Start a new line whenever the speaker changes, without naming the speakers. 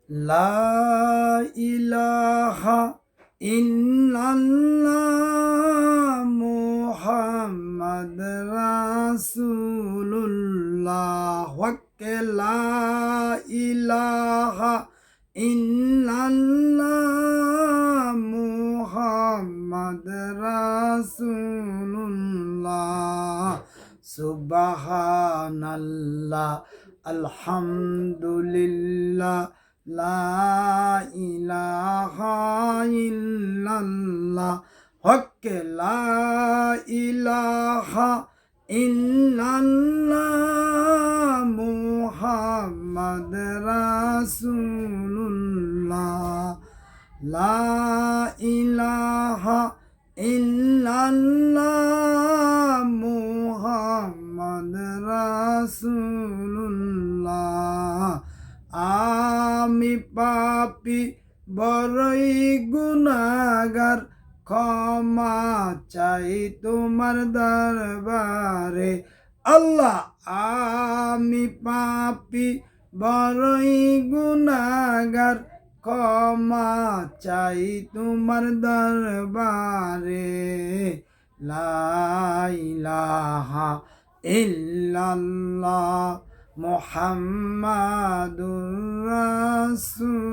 লা ইলাহা ইল্লাল্লাহ মুহাম্মাদ রাসূলুল্লাহ ওয়াকে লা ইলাহা ইল্লাল্লাহ মুহাম্মাদ রাসূলুল্লাহ সুবহানাল্লাহ আলহামদুলিল্লাহ লা ইলাহা ইল্লাল্লাহ হকে লা ইলাহা ইল্লাল্লাহ মুহাম্মাদ রাসূলুল্লাহ লা ইলাহা ইল্লাল্লাহ মুহাম্মাদ রাসূলুল্লাহ আমি পাপী বড়ই গুনাহগার ক্ষমা চাই তোমার দরবারে আল্লাহ আমি পাপী বড়ই গুনাহগার ক্ষমা চাই তোমার দরবারে লা ইলাহা ইল্লাল্লাহ মুহাম্মাদুর রাসূলুল্লাহ।